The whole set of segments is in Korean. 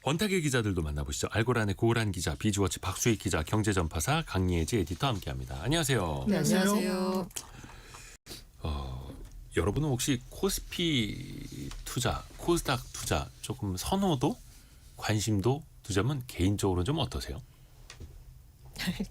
원탁의 기자들도 만나보시죠. 알고란의 고란 기자, 비즈워치 박수익 기자, 경제전파사 강예지 에디터 함께합니다. 안녕하세요. 네, 안녕하세요. 여러분은 혹시 코스피 투자, 코스닥 투자 조금 선호도, 관심도 두 점은 개인적으로 좀 어떠세요?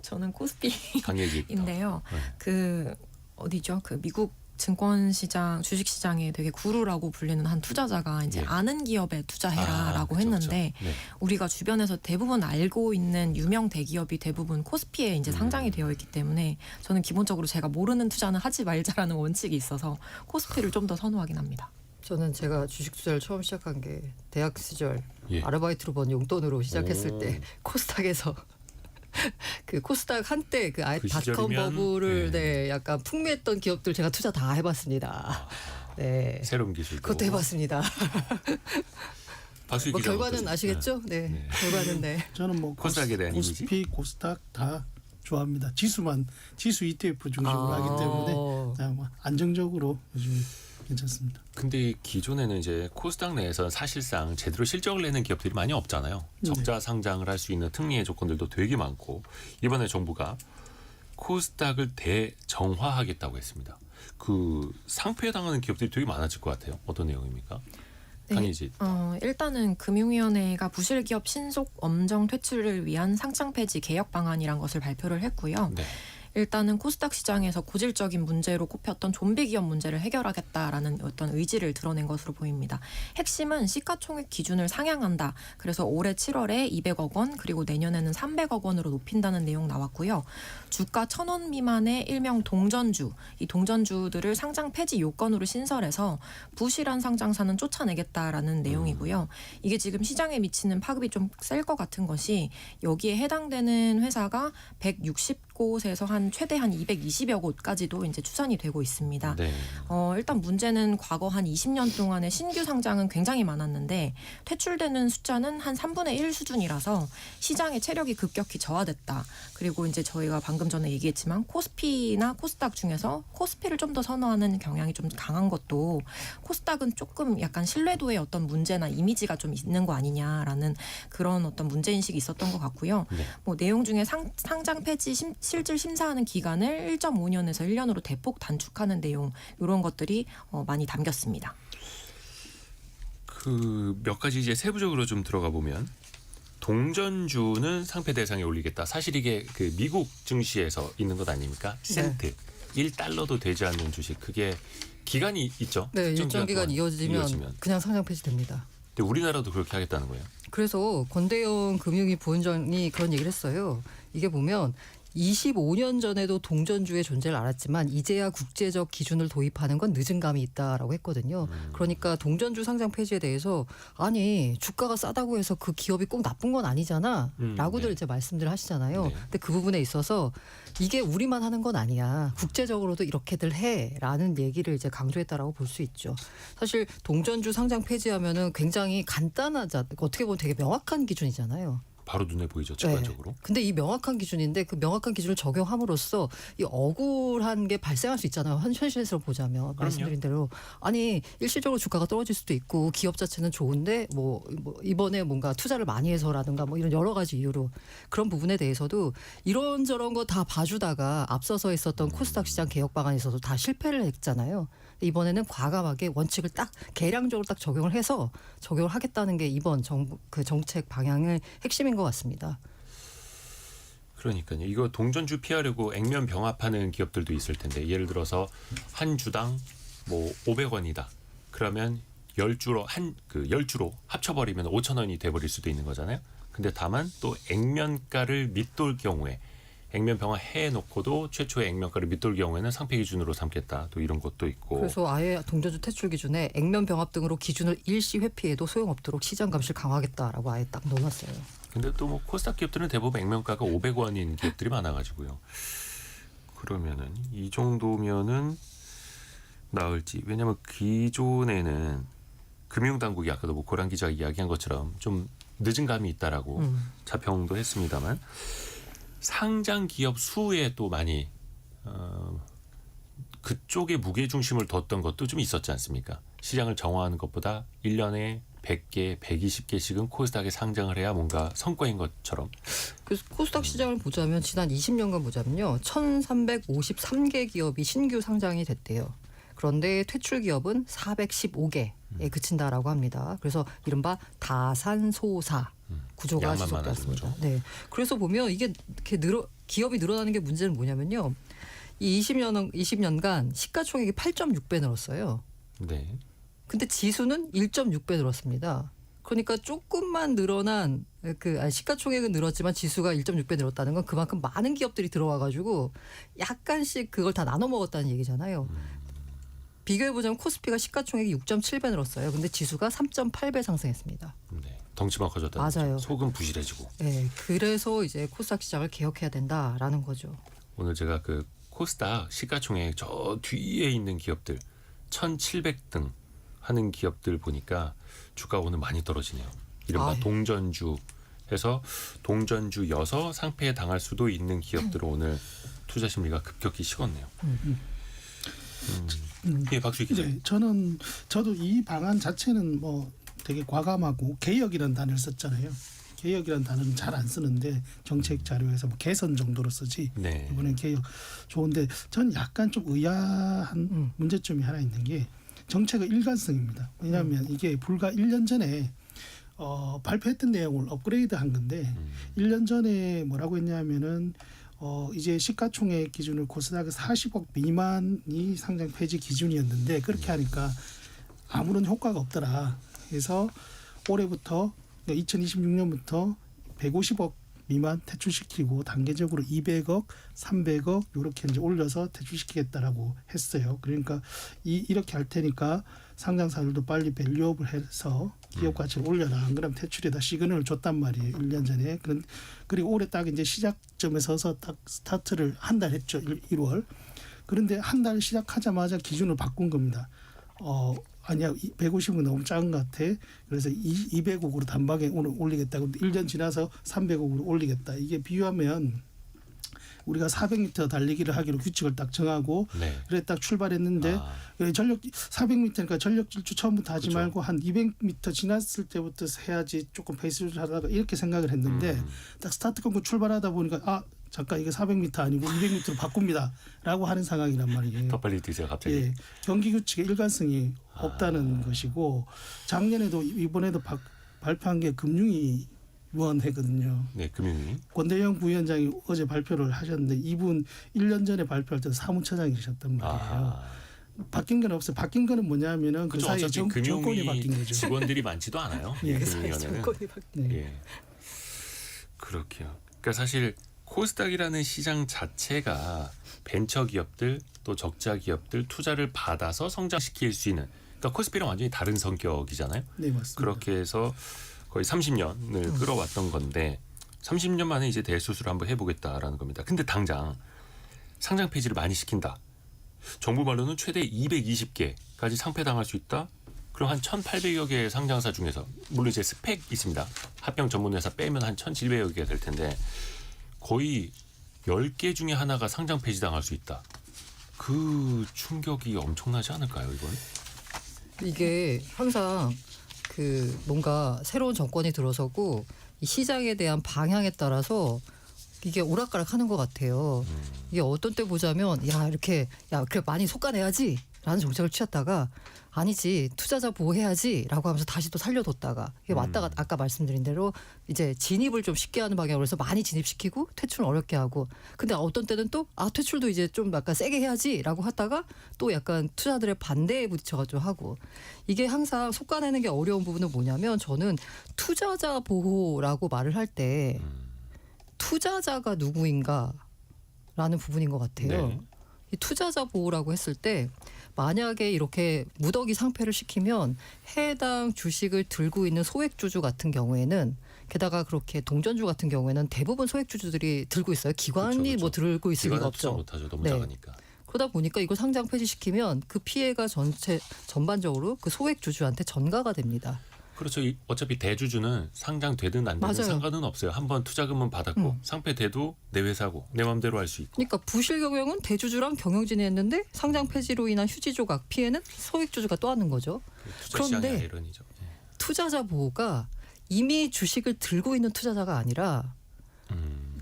저는 코스피인데요. 네. 그 어디죠? 그 미국 증권시장, 주식시장에 되게 구루라고 불리는 한 투자자가 이제 아는 기업에 투자해라라고 그쵸, 했는데 그쵸. 네. 우리가 주변에서 대부분 알고 있는 유명 대기업이 대부분 코스피에 이제 상장이 되어 있기 때문에 저는 기본적으로 제가 모르는 투자는 하지 말자라는 원칙이 있어서 코스피를 좀 더 선호하긴 합니다. 저는 제가 주식 투자를 처음 시작한 게 대학 시절 예. 아르바이트로 번 용돈으로 시작했을 때 코스닥에서 그 코스닥 한때 그 아예 그 닷컴 시절이면, 버블을 네, 약간 풍미했던 기업들 제가 투자 다 해봤습니다. 네, 새로운 기술도. 그것도 해봤습니다. 박수익 뭐 기자 결과는 어떠세요? 아시겠죠? 네, 결과는 네. 저는 뭐 코스닥에 대한 이미지? 코스피, 코스닥 다 좋아합니다. 지수 ETF 중심으로 하기 때문에 그냥 뭐 안정적으로 요즘 괜찮습니다. 근데 기존에는 이제 코스닥 내에서 사실상 제대로 실적을 내는 기업들이 많이 없잖아요. 적자 상장을 할 수 있는 특례의 조건들도 되게 많고 이번에 정부가 코스닥을 대정화하겠다고 했습니다. 그 상폐에 당하는 기업들이 되게 많아질 것 같아요. 어떤 내용입니까? 강희지. 일단은 금융위원회가 부실기업 신속 엄정 퇴출을 위한 상장 폐지 개혁 방안이란 것을 발표를 했고요. 네. 일단은 코스닥 시장에서 고질적인 문제로 꼽혔던 좀비 기업 문제를 해결하겠다라는 어떤 의지를 드러낸 것으로 보입니다. 핵심은 시가총액 기준을 상향한다. 그래서 올해 7월에 200억 원 그리고 내년에는 300억 원으로 높인다는 내용 나왔고요. 주가 1,000원 미만의 일명 동전주, 이 동전주들을 상장 폐지 요건으로 신설해서 부실한 상장사는 쫓아내겠다라는 내용이고요. 이게 지금 시장에 미치는 파급이 좀 셀 것 같은 것이 여기에 해당되는 회사가 160곳에서 한 최대 한 220여 곳까지도 이제 추산이 되고 있습니다. 네. 일단 문제는 과거 한 20년 동안의 신규 상장은 굉장히 많았는데 퇴출되는 숫자는 한 3분의 1 수준이라서 시장의 체력이 급격히 저하됐다. 그리고 이제 저희가 방금 전에 얘기했지만 코스피나 코스닥 중에서 코스피를 좀 더 선호하는 경향이 좀 강한 것도 코스닥은 조금 약간 신뢰도의 어떤 문제나 이미지가 좀 있는 거 아니냐라는 그런 어떤 문제인식이 있었던 것 같고요. 네. 뭐 내용 중에 상장 폐지 실질 심사하는 기간을 1.5년에서 1년으로 대폭 단축하는 내용 이런 것들이 많이 담겼습니다. 그 몇 가지 이제 세부적으로 좀 들어가 보면 동전주는 상폐 대상에 올리겠다. 사실 이게 그 미국 증시에서 있는 것 아닙니까? 센트 1달러도 되지 않는 주식. 그게 기간이 있죠. 네, 일정 일정 기간 동안 이어지면 그냥 상장 폐지됩니다. 근데 우리나라도 그렇게 하겠다는 거예요. 그래서 권대영 금융위 부원장이 그런 얘기를 했어요. 이게 보면 25년 전에도 동전주의 존재를 알았지만 이제야 국제적 기준을 도입하는 건 늦은 감이 있다라고 했거든요. 그러니까 동전주 상장 폐지에 대해서 아니 주가가 싸다고 해서 그 기업이 꼭 나쁜 건 아니잖아 라고들 네. 이제 말씀들 하시잖아요. 네. 근데 그 부분에 있어서 이게 우리만 하는 건 아니야. 국제적으로도 이렇게들 해라는 얘기를 이제 강조했다라고 볼 수 있죠. 사실 동전주 상장 폐지하면은 굉장히 간단하자 어떻게 보면 되게 명확한 기준이잖아요. 바로 눈에 보이죠. 직관적으로. 네. 근데 이 명확한 기준인데 그 명확한 기준을 적용함으로써 이 억울한 게 발생할 수 있잖아요. 현실에서 보자면 말씀드린 대로 아니 일시적으로 주가가 떨어질 수도 있고 기업 자체는 좋은데 뭐 이번에 뭔가 투자를 많이 해서라든가 뭐 이런 여러 가지 이유로 그런 부분에 대해서도 이런저런 거 다 봐주다가 앞서서 있었던 코스닥 시장 개혁 방안에 있어서 다 실패를 했잖아요. 이번에는 과감하게 원칙을 딱 계량적으로 딱 적용을 해서 적용을 하겠다는 게 이번 정부 그 정책 방향의 핵심인 것 같습니다. 그러니까요. 이거 동전주 피하려고 액면 병합하는 기업들도 있을 텐데 예를 들어서 한 주당 뭐 500원이다. 그러면 10주로 10주로 합쳐버리면 5,000원이 돼버릴 수도 있는 거잖아요. 근데 다만 또 액면가를 밑돌 경우에 액면 병합 해놓고도 최초의 액면가를 밑돌 경우에는 상폐 기준으로 삼겠다. 또 이런 것도 있고. 그래서 아예 동전주 퇴출 기준에 액면 병합 등으로 기준을 일시 회피해도 소용없도록 시장 감시를 강화하겠다라고 아예 딱 넣어놨어요. 근데 또 뭐 코스닥 기업들은 대부분 액면가가 500원인 기업들이 많아가지고요. 그러면은 이 정도면은 나을지. 왜냐하면 기존에는 금융당국이 아까도 뭐 고란 기자가 이야기한 것처럼 좀 늦은 감이 있다라고 자평도 했습니다만 상장 기업 수에 또 많이 그쪽에 무게 중심을 뒀던 것도 좀 있었지 않습니까? 시장을 정화하는 것보다 1년에 100개, 120개씩은 코스닥에 상장을 해야 뭔가 성과인 것처럼. 그래서 코스닥 시장을 보자면 지난 20년간 보자면요. 1,353개 기업이 신규 상장이 됐대요. 그런데 퇴출 기업은 415개에 그친다라고 합니다. 그래서 이른바 다산소사 구조가 양만 지속되었습니다. 많아진 네. 그래서 보면 이게 이렇게 기업이 늘어나는 게 문제는 뭐냐면요. 이 20년간 시가총액이 8.6배 늘었어요. 네. 근데 지수는 1.6배 늘었습니다. 그러니까 조금만 늘어난 시가총액은 늘었지만 지수가 1.6배 늘었다는 건 그만큼 많은 기업들이 들어와가지고 약간씩 그걸 다 나눠 먹었다는 얘기잖아요. 비교해보자면 코스피가 시가총액이 6.7배 늘었어요. 근데 지수가 3.8배 상승했습니다. 네. 덩치만 커졌다. 맞아요. 속은 부실해지고. 네, 그래서 이제 코스닥 시장을 개혁해야 된다라는 거죠. 오늘 제가 그 코스닥 시가총액 저 뒤에 있는 기업들 1,700등 하는 기업들 보니까 주가 오늘 많이 떨어지네요. 이른바 아유. 동전주 해서 동전주여서 상패에 당할 수도 있는 기업들은 오늘 투자 심리가 급격히 식었네요. 예, 박수희 기자. 네, 저도 이 방안 자체는 뭐 되게 과감하고 개혁이라는 단어를 썼잖아요. 개혁이라는 단어는 잘 안 쓰는데 정책 자료에서 뭐 개선 정도로 쓰지. 네. 이번엔 개혁 좋은데 전 약간 좀 의아한 문제점이 하나 있는 게 정책의 일관성입니다. 왜냐하면 이게 불과 1년 전에 발표했던 내용을 업그레이드한 건데 1년 전에 뭐라고 했냐면은 이제 시가총액 기준을 코스닥의 40억 미만이 상장 폐지 기준이었는데 그렇게 하니까 아무런 효과가 없더라. 그래서 올해부터 2026년부터 150억 미만 퇴출시키고 단계적으로 200억, 300억 이렇게 이제 올려서 퇴출시키겠다라고 했어요. 그러니까 이렇게 할 테니까 상장사들도 빨리 밸류업을 해서 기업 가치를 올려라. 안 그러면 퇴출에다 시그널을 줬단 말이에요. 1년 전에. 그리고 올해 딱 이제 시작점에 서서 딱 스타트를 한 달 했죠. 1월. 그런데 한 달 시작하자마자 기준을 바꾼 겁니다. 아니야 150은 너무 작은 것 같아. 그래서 200억으로 단박에 오늘 올리겠다. 근데 1년 지나서 300억으로 올리겠다. 이게 비유하면 우리가 400m 달리기를 하기로 규칙을 딱 정하고 네. 그래 딱 출발했는데 전력 400m니까 전력 질주 처음부터 하지 그렇죠. 말고 한 200m 지났을 때부터 해야지 조금 페이스를 하다가 이렇게 생각을 했는데 딱 스타트 끊고 출발하다 보니까 잠깐 이게 400m 아니고 200m로 바꿉니다라고 하는 상황이란 말이에요. 더 빨리 뛰세요 갑자기. 예, 경기 규칙의 일관성이 없다는 것이고 작년에도 이번에도 발표한 게 금융위원회거든요. 네, 금융위. 권대영 부위원장이 어제 발표를 하셨는데 이분 1년 전에 발표할 때 사무처장이셨단 말이에요. 바뀐 건 없어요. 바뀐 거는 뭐냐면은 그 그죠. 사이에 어차피 정권이 바뀐 금융위 거죠. 직원들이 많지도 않아요. 예. 금융위원회는. 네. 예. 그렇게요. 그러니까 사실 코스닥이라는 시장 자체가 벤처 기업들 또 적자 기업들 투자를 받아서 성장시킬 수 있는 그러니까 코스피랑 완전히 다른 성격이잖아요. 네, 맞습니다. 그렇게 해서 거의 30년을 끌어왔던 건데 30년 만에 이제 대수술을 한번 해보겠다라는 겁니다. 근데 당장 상장 폐지를 많이 시킨다. 정부 말로는 최대 220개까지 상폐당할 수 있다. 그럼 한 1,800여 개의 상장사 중에서 물론 이제 스펙 있습니다. 합병 전문회사 빼면 한 1,700여 개가 될 텐데 거의 10개 중에 하나가 상장 폐지당할 수 있다. 그 충격이 엄청나지 않을까요, 이건? 이게 항상 뭔가 새로운 정권이 들어서고 이 시장에 대한 방향에 따라서 이게 오락가락하는 것 같아요. 이게 어떤 때 보자면 그래 많이 솎아내야지라는 정책을 취했다가 아니지 투자자 보호해야지라고 하면서 다시 또 살려뒀다가 이게 왔다가 아까 말씀드린 대로 이제 진입을 좀 쉽게 하는 방향으로 해서 많이 진입시키고 퇴출을 어렵게 하고 근데 어떤 때는 또 퇴출도 이제 좀 약간 세게 해야지라고 하다가 또 약간 투자들의 반대에 부딪혀가지고 하고 이게 항상 솎아내는 게 어려운 부분은 뭐냐면 저는 투자자 보호라고 말을 할 때 투자자가 누구인가라는 부분인 것 같아요. 네. 이 투자자 보호라고 했을 때 만약에 이렇게 무더기 상폐를 시키면 해당 주식을 들고 있는 소액주주 같은 경우에는 게다가 그렇게 동전주 같은 경우에는 대부분 소액주주들이 들고 있어요. 기관이 그렇죠. 뭐 들고 있을 리가 기관은 투자 없죠. 못하죠. 너무 네. 작으니까. 그러다 보니까 이거 상장 폐지시키면 그 피해가 전반적으로 그 소액주주한테 전가가 됩니다. 그렇죠. 어차피 대주주는 상장되든 안 되든 맞아요. 상관은 없어요. 한번 투자금은 받았고 상패돼도 내 회사고 내 마음대로 할 수 있고. 그러니까 부실 경영은 대주주랑 경영진이 했는데 상장 폐지로 인한 휴지 조각 피해는 소액주주가 또 하는 거죠. 투자 시장의 그런데 아이러니죠. 예. 투자자 보호가 이미 주식을 들고 있는 투자자가 아니라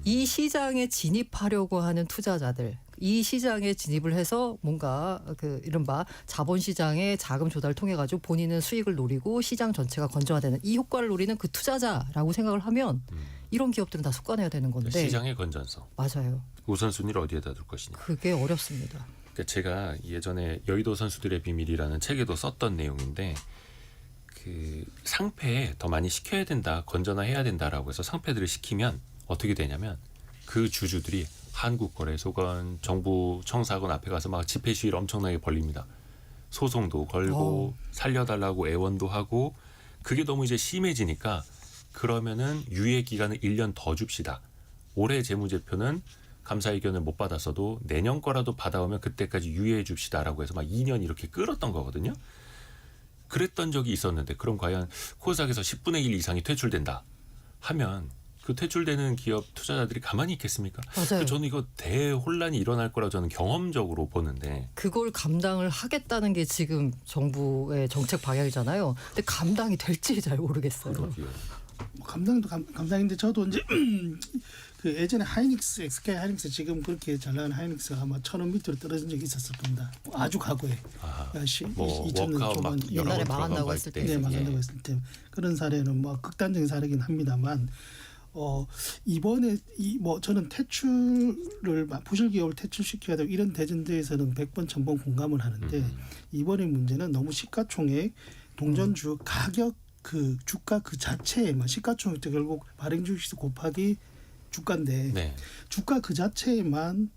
이 시장에 진입하려고 하는 투자자들, 이 시장에 진입을 해서 뭔가 그 이른바 자본시장의 자금 조달을 통해 가지고 본인은 수익을 노리고 시장 전체가 건전화되는 이 효과를 노리는 그 투자자라고 생각을 하면 이런 기업들은 다 속아내야 되는 건데. 시장의 건전성. 맞아요. 우선순위를 어디에다 둘 것이냐. 그게 어렵습니다. 그러니까 제가 예전에 여의도 선수들의 비밀이라는 책에도 썼던 내용인데 그 상패에 더 많이 시켜야 된다, 건전화해야 된다라고 해서 상패들을 시키면 어떻게 되냐면 그 주주들이 한국거래소건 정부 청사건 앞에 가서 막 집회 시위를 엄청나게 벌립니다. 소송도 걸고 살려달라고 애원도 하고 그게 너무 이제 심해지니까 그러면은 유예 기간을 1년 더 줍시다. 올해 재무제표는 감사의견을 못 받았어도 내년 거라도 받아오면 그때까지 유예해 줍시다라고 해서 막 2년 이렇게 끌었던 거거든요. 그랬던 적이 있었는데 그럼 과연 코스닥에서 10분의 1 이상이 퇴출된다 하면 그 퇴출되는 기업 투자자들이 가만히 있겠습니까? 맞아요. 저는 이거 대혼란이 일어날 거라고 저는 경험적으로 보는데 그걸 감당을 하겠다는 게 지금 정부의 정책 방향이잖아요. 근데 감당이 될지 잘 모르겠어요. 그러게요. 뭐 감당도 감당인데 저도 이제 그 예전에 하이닉스, SK 하이닉스 지금 그렇게 잘 나가는 하이닉스가 아마 1,000원 밑으로 떨어진 적이 있었을 겁니다. 아주 과거에. 뭐 2000년 워크아웃 막 초반 여러 옛날에 번 망한다고 들어가고 했을 할 때. 네, 망한다고 했을 때 그런 사례는 뭐 극단적인 사례긴 합니다만 이번에 뭐 저는 퇴출을 부실 기업을 퇴출시켜야 되고 이런 대전제에서는 100번 1000번 공감을 하는데 이번의 문제는 너무 시가총액 동전주 가격 그 주가 그 자체에만 시가총액도 결국 발행주식수 곱하기 주가인데 네. 주가 그 자체에만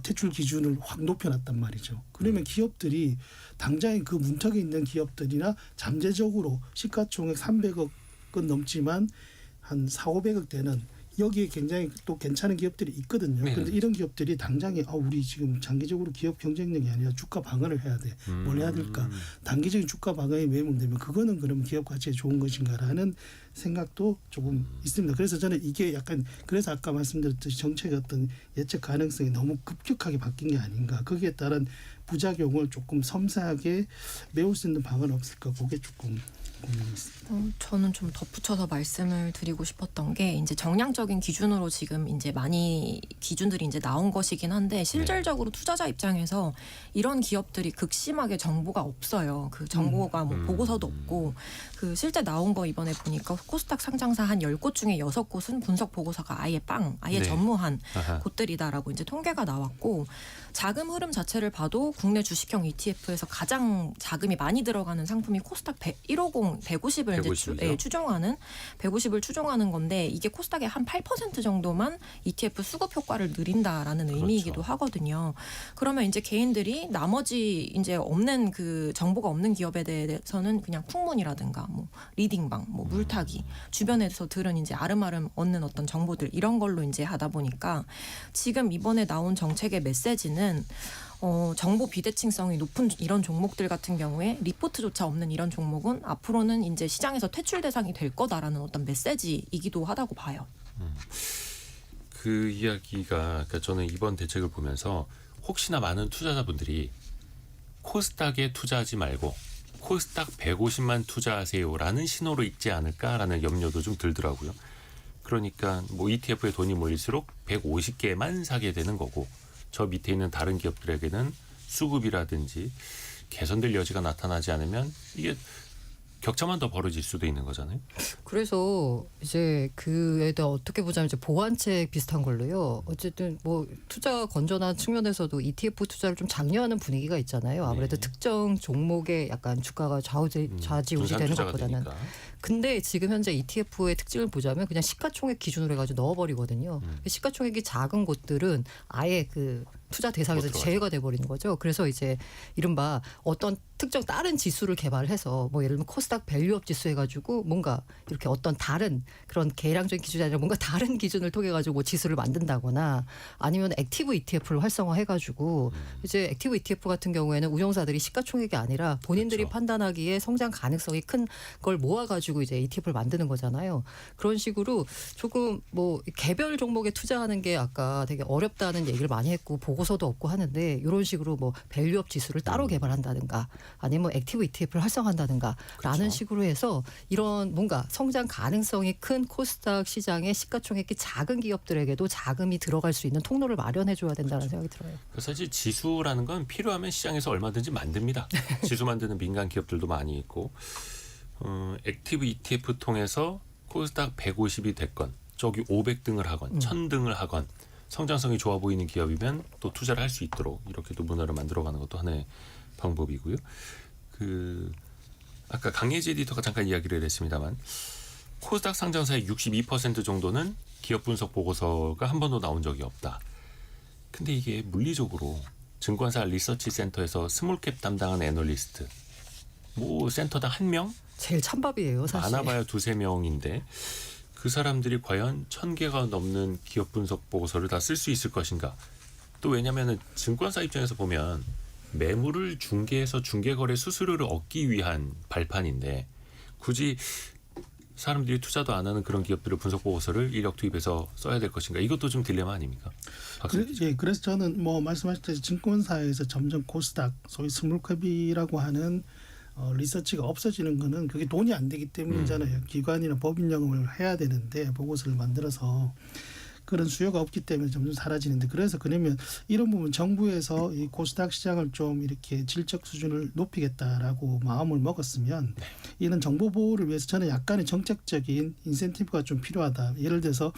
퇴출 기준을 확 높여놨단 말이죠. 그러면 기업들이 당장에 그 문턱에 있는 기업들이나 잠재적으로 시가총액 300억은 넘지만 한 4,500억 되는 여기에 굉장히 또 괜찮은 기업들이 있거든요. 네. 그런데 이런 기업들이 당장에 우리 지금 장기적으로 기업 경쟁력이 아니라 주가 방어를 해야 돼. 뭘 해야 될까? 단기적인 주가 방어에 매몰되면 그거는 그럼 기업 가치에 좋은 것인가라는 생각도 조금 있습니다. 그래서 저는 이게 약간 그래서 아까 말씀드렸듯이 정책의 어떤 예측 가능성이 너무 급격하게 바뀐 게 아닌가. 거기에 따른 부작용을 조금 섬세하게 메울 수 있는 방안은 없을까. 그게 조금 고민이 있습니다. 저는 좀 덧붙여서 말씀을 드리고 싶었던 게 이제 정량적인 기준으로 지금 이제 많이 기준들이 이제 나온 것이긴 한데 실질적으로 투자자 입장에서 이런 기업들이 극심하게 정보가 없어요. 그 정보가 뭐 보고서도 없고 그 실제 나온 거 이번에 보니까 코스닥 상장사 한 10곳 중에 6곳은 분석 보고서가 아예 네. 전무한 아하. 곳들이다라고 이제 통계가 나왔고 자금 흐름 자체를 봐도 국내 주식형 ETF에서 가장 자금이 많이 들어가는 상품이 코스닥 150, 150을 이제 150이죠. 추종하는 150을 추종하는 건데 이게 코스닥의 한 8% 정도만 ETF 수급 효과를 누린다라는 그렇죠. 의미이기도 하거든요. 그러면 이제 개인들이 나머지 이제 없는 그 정보가 없는 기업에 대해서는 그냥 풍문이라든가 뭐 리딩방, 뭐 물타기 주변에서 들은 이제 아름아름 얻는 어떤 정보들 이런 걸로 이제 하다 보니까 지금 이번에 나온 정책의 메시지는 정보 비대칭성이 높은 이런 종목들 같은 경우에 리포트조차 없는 이런 종목은 앞으로는 이제 시장에서 퇴출 대상이 될 거다라는 어떤 메시지이기도 하다고 봐요. 그 이야기가 그러니까 저는 이번 대책을 보면서 혹시나 많은 투자자분들이 코스닥에 투자하지 말고 코스닥 150만 투자하세요라는 신호로 읽지 않을까라는 염려도 좀 들더라고요. 그러니까 뭐 ETF에 돈이 몰릴수록 150개만 사게 되는 거고 저 밑에 있는 다른 기업들에게는 수급이라든지 개선될 여지가 나타나지 않으면 이게 격차만 더 벌어질 수도 있는 거잖아요. 그래서 이제 그에 대해 어떻게 보자면 이제 보완책 비슷한 걸로요. 어쨌든 뭐 투자 건전한 측면에서도 ETF 투자를 좀 장려하는 분위기가 있잖아요. 아무래도 네. 특정 종목에 약간 주가가 좌지우지되는 것보다는. 되니까. 근데 지금 현재 ETF의 특징을 보자면 그냥 시가총액 기준으로 해가지고 넣어버리거든요. 시가총액이 작은 곳들은 아예 그 투자 대상에서 들어가죠. 제외가 돼버리는 거죠. 그래서 이제 이른바 어떤 특정 다른 지수를 개발해서 뭐 예를 들면 코스닥 밸류업 지수 해가지고 뭔가 이렇게 어떤 다른 그런 계량적인 기준이 아니라 뭔가 다른 기준을 통해 가지고 뭐 지수를 만든다거나 아니면 액티브 ETF를 활성화해가지고 이제 액티브 ETF 같은 경우에는 운용사들이 시가총액이 아니라 본인들이 그렇죠. 판단하기에 성장 가능성이 큰 걸 모아가지고 이제 ETF를 만드는 거잖아요. 그런 식으로 조금 뭐 개별 종목에 투자하는 게 아까 되게 어렵다는 얘기를 많이 했고 보고서도 없고 하는데 이런 식으로 뭐 밸류업 지수를 따로 개발한다든가 아니면 뭐 액티브 ETF를 활성화한다든가 라는 그렇죠. 식으로 해서 이런 뭔가 성장 가능성이 큰 코스닥 시장의 시가총액이 작은 기업들에게도 자금이 들어갈 수 있는 통로를 마련해 줘야 된다는 생각이 들어요. 사실 지수라는 건 필요하면 시장에서 얼마든지 만듭니다. 지수 만드는 민간 기업들도 많이 있고 액티브 ETF 통해서 코스닥 150이 됐건 저기 500등을 하건 1000등을 하건 성장성이 좋아 보이는 기업이면 또 투자를 할 수 있도록 이렇게 또 문화를 만들어가는 것도 하나의 방법이고요. 아까 강예지 에디터가 잠깐 이야기를 했습니다만 코스닥 상장사의 62% 정도는 기업 분석 보고서가 한 번도 나온 적이 없다. 근데 이게 물리적으로 증권사 리서치 센터에서 스몰캡 담당한 애널리스트 뭐 센터당 1명? 제일 찬밥이에요, 사실. 많아봐야 2-3명인데 그 사람들이 과연 1000개가 넘는 기업 분석 보고서를 다 쓸 수 있을 것인가? 또 왜냐하면 증권사 입장에서 보면 매물을 중개해서 중개거래 수수료를 얻기 위한 발판인데 굳이 사람들이 투자도 안 하는 그런 기업들의 분석 보고서를 인력 투입해서 써야 될 것인가? 이것도 좀 딜레마 아닙니까? 그래서 저는 뭐 말씀하셨듯이 증권사에서 점점 코스닥 소위 스몰캡이라고 하는 리서치가 없어지는 거는 그게 돈이 안 되기 때문이잖아요. 기관이나 법인 영업을 해야 되는데 보고서를 만들어서 그런 수요가 없기 때문에 점점 사라지는데 그래서 그러면 이런 부분 정부에서 이 코스닥 시장을 좀 이렇게 질적 수준을 높이겠다라고 마음을 먹었으면 이런 정보 보호를 위해서 저는 약간의 정책적인 인센티브가 좀 필요하다. 예를 들어서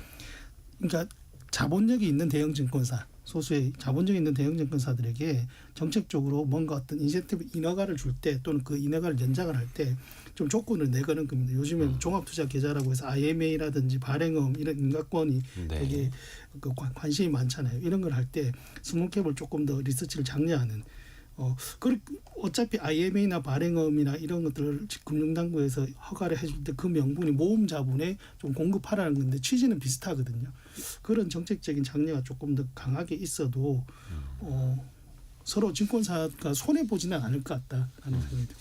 그러니까 자본력이 있는 대형 증권사 소수의 자본력이 있는 대형 증권사들에게 정책적으로 뭔가 어떤 인센티브 인허가를 줄 때 또는 그 인허가를 연장을 할 때 좀 조건을 내거는 겁니다. 요즘에 종합투자 계좌라고 해서 IMA라든지 발행음 이런 인가권이 네. 되게 관심이 많잖아요. 이런 걸 할 때 스몰캡을 조금 더 리서치를 장려하는 어차피 IMA나 발행음이나 이런 것들을 금융당국에서 허가를 해줄 때 그 명분이 모금 자본에 좀 공급하라는 건데 취지는 비슷하거든요. 그런 정책적인 장려가 조금 더 강하게 있어도 서로 증권사가 손해 보지는 않을 것 같다라는 생각이 듭니다.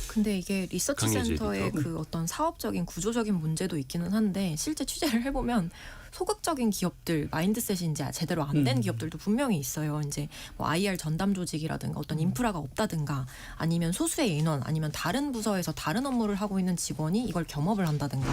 근데 이게 리서치 강예지 센터의 에디터. 그 어떤 사업적인 구조적인 문제도 있기는 한데 실제 취재를 해보면 소극적인 기업들 마인드셋이 이제 제대로 안 된 기업들도 분명히 있어요. 이제 뭐 IR 전담 조직이라든가 어떤 인프라가 없다든가 아니면 소수의 인원 아니면 다른 부서에서 다른 업무를 하고 있는 직원이 이걸 겸업을 한다든가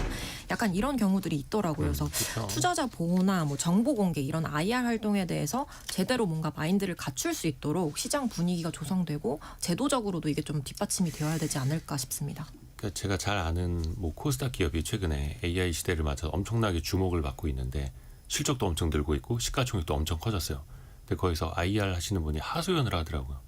약간 이런 경우들이 있더라고요. 그래서 그렇죠. 투자자 보호나 뭐 정보 공개 이런 IR 활동에 대해서 제대로 뭔가 마인드를 갖출 수 있도록 시장 분위기가 조성되고 제도적으로도 이게 좀 뒷받침이 되어야 되지 않을까 싶습니다. 그러니까 제가 잘 아는 뭐 코스닥 기업이 최근에 AI 시대를 맞아서 엄청나게 주목을 받고 있는데 실적도 엄청 늘고 있고 시가총액도 엄청 커졌어요. 근데 거기서 IR 하시는 분이 하소연을 하더라고요.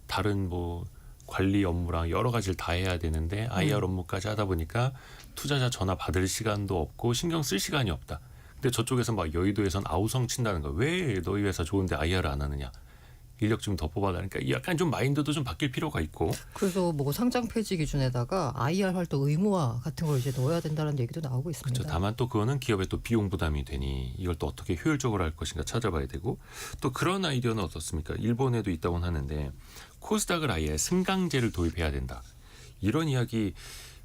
다른 뭐 관리 업무랑 여러 가지를 다 해야 되는데 IR 업무까지 하다 보니까 투자자 전화 받을 시간도 없고 신경 쓸 시간이 없다. 근데 저쪽에서 막 여의도에선 아우성 친다는 거야. 왜 너희 회사 좋은데 IR을 안 하느냐. 인력 좀 더 뽑아달라니까 약간 좀 마인드도 좀 바뀔 필요가 있고. 그래서 뭐 상장 폐지 기준에다가 IR 활동 의무화 같은 걸 이제 넣어야 된다는 얘기도 나오고 있습니다. 그렇죠. 다만 또 그거는 기업에 또 비용 부담이 되니 이걸 또 어떻게 효율적으로 할 것인가 찾아봐야 되고 또 그런 아이디어는 어떻습니까? 일본에도 있다고는 하는데 코스닥을 아예 승강제를 도입해야 된다. 이런 이야기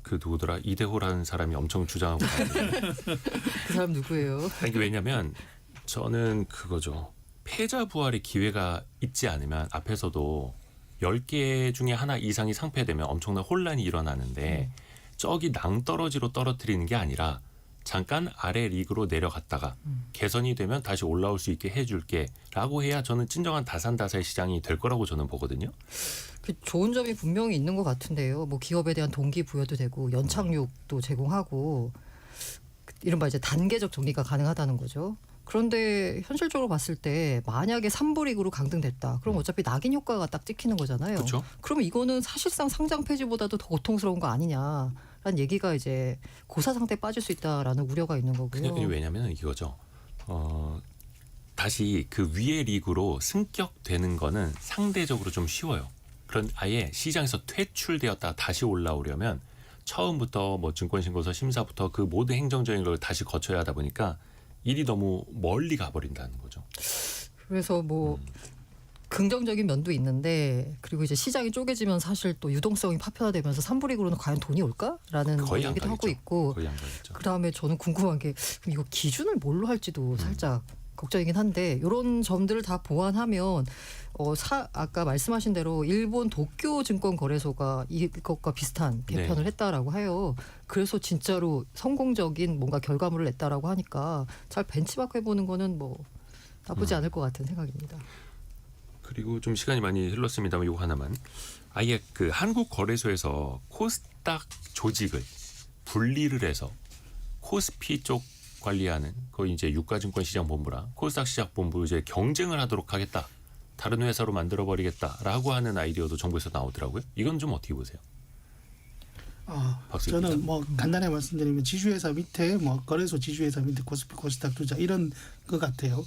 그 누구더라 이대호라는 사람이 엄청 주장하고 다니는데 그 사람 누구예요? 이게 왜냐면 저는 그거죠. 패자 부활의 기회가 있지 않으면 앞에서도 10개 중에 하나 이상이 상패되면 엄청난 혼란이 일어나는데 저기 낭떠러지로 떨어뜨리는 게 아니라 잠깐 아래 리그로 내려갔다가 개선이 되면 다시 올라올 수 있게 해줄게 라고 해야 저는 진정한 다산다사의 시장이 될 거라고 저는 보거든요. 그 좋은 점이 분명히 있는 것 같은데요. 뭐 기업에 대한 동기부여도 되고 연착륙도 제공하고 이른바 이제 단계적 정리가 가능하다는 거죠. 그런데 현실적으로 봤을 때 만약에 3부 리그로 강등됐다. 그럼 어차피 낙인 효과가 딱 찍히는 거잖아요. 그렇죠. 그러면 이거는 사실상 상장 폐지보다도 더 고통스러운 거 아니냐라는 얘기가 이제 고사 상태에 빠질 수 있다라는 우려가 있는 거고요. 왜냐하면 이거죠. 다시 그 위의 리그로 승격되는 거는 상대적으로 좀 쉬워요. 그런 아예 시장에서 퇴출되었다 다시 올라오려면 처음부터 뭐 증권신고서 심사부터 그 모든 행정적인 걸 다시 거쳐야 하다 보니까 일이 너무 멀리 가버린다는 거죠. 그래서 뭐 긍정적인 면도 있는데 그리고 이제 시장이 쪼개지면 사실 또 유동성이 파편화되면서 3부 리그로는 과연 돈이 올까라는 거의 안 얘기도 하고 가겠죠. 있고 거의 안 가겠죠. 그다음에 저는 궁금한 게 그럼 이거 기준을 뭘로 할지도 살짝 걱정이긴 한데 이런 점들을 다 보완하면 아까 말씀하신 대로 일본 도쿄 증권거래소가 이것과 비슷한 개편을 네. 했다라고 해요. 그래서 진짜로 성공적인 뭔가 결과물을 냈다라고 하니까 잘 벤치마크 해보는 거는 뭐 나쁘지 않을 것 같은 생각입니다. 그리고 좀 시간이 많이 흘렀습니다만 이거 하나만 아예 그 한국 거래소에서 코스닥 조직을 분리를 해서 코스피 쪽 관리하는 거의 이제 유가증권시장본부랑 코스닥 시장본부 이제 경쟁을 하도록 하겠다. 다른 회사로 만들어 버리겠다라고 하는 아이디어도 정부에서 나오더라고요. 이건 좀 어떻게 보세요? 박수 저는 기자. 뭐 간단하게 말씀드리면 지주회사 밑에 뭐 거래소 지주회사 밑에 코스피 코스닥 투자 이런 것 같아요.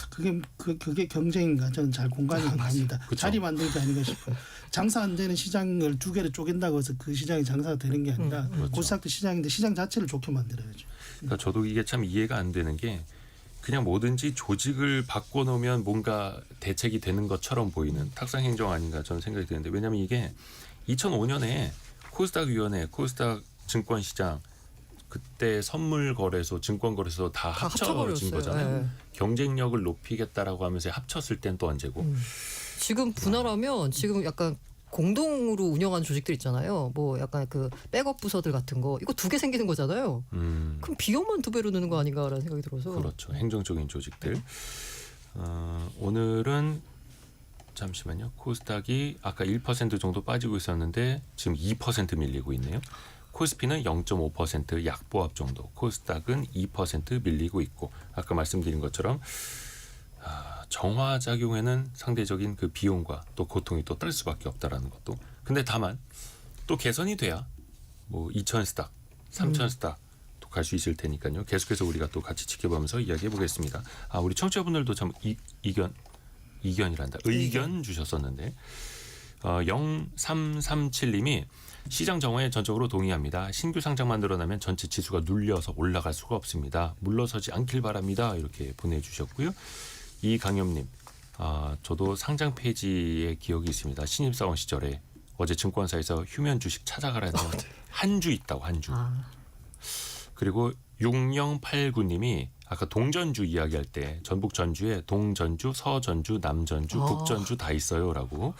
그게 경쟁인가 저는 잘 공감이 안 갑니다. 그쵸. 자리 만들 게 아닌가 싶어요. 장사 안 되는 시장을 두 개를 쪼갠다고 해서 그 시장이 장사가 되는 게 아니라 코스닥도 시장인데 시장 자체를 좋게 만들어야죠. 그러니까 저도 이게 참 이해가 안 되는 게 그냥 뭐든지 조직을 바꿔놓으면 뭔가 대책이 되는 것처럼 보이는 탁상행정 아닌가 저는 생각이 드는데 왜냐하면 이게 2005년에 코스닥위원회, 코스닥 증권시장 그때 선물거래소, 증권거래소 다 합쳐진 합쳐버렸어요. 거잖아요. 네. 경쟁력을 높이겠다라고 하면서 합쳤을 땐 또 언제고. 지금 분할하면 지금 약간 공동으로 운영하는 조직들 있잖아요. 뭐 약간 그 백업 부서들 같은 거 이거 2개 생기는 거잖아요. 그럼 비용만 2배로 느는 거 아닌가라는 생각이 들어서. 그렇죠. 행정적인 조직들. 오늘은 잠시만요. 코스닥이 아까 1% 정도 빠지고 있었는데 지금 2% 밀리고 있네요. 코스피는 0.5% 약보합 정도. 코스닥은 2% 밀리고 있고 아까 말씀드린 것처럼 정화작용에는 상대적인 그 비용과 또 고통이 또 딸 수밖에 없다라는 것도. 근데 다만 또 개선이 돼야 뭐 2,000스닥, 3,000스닥 또 갈 수 있을 테니까요. 계속해서 우리가 또 같이 지켜보면서 이야기해 보겠습니다. 우리 청취자분들도 참 의견 주셨었는데 0337님이 시장 정화에 전적으로 동의합니다. 신규 상장만 늘어나면 전체 지수가 눌려서 올라갈 수가 없습니다. 물러서지 않길 바랍니다. 이렇게 보내주셨고요. 이강엽님, 저도 상장 폐지의 기억이 있습니다. 신입사원 시절에 어제 증권사에서 휴면 주식 찾아가라는 한 주 있다고 한 주. 그리고 6089님이 아까 동전주 이야기할 때 전북 전주에 동전주, 서전주, 남전주, 북전주 다 있어요라고.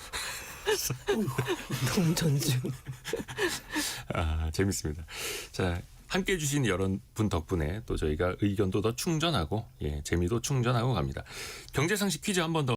동전주. 재밌습니다. 자, 함께 해주신 여러분 덕분에 또 저희가 의견도 더 충전하고 재미도 충전하고 갑니다. 경제상식 퀴즈 한 번 더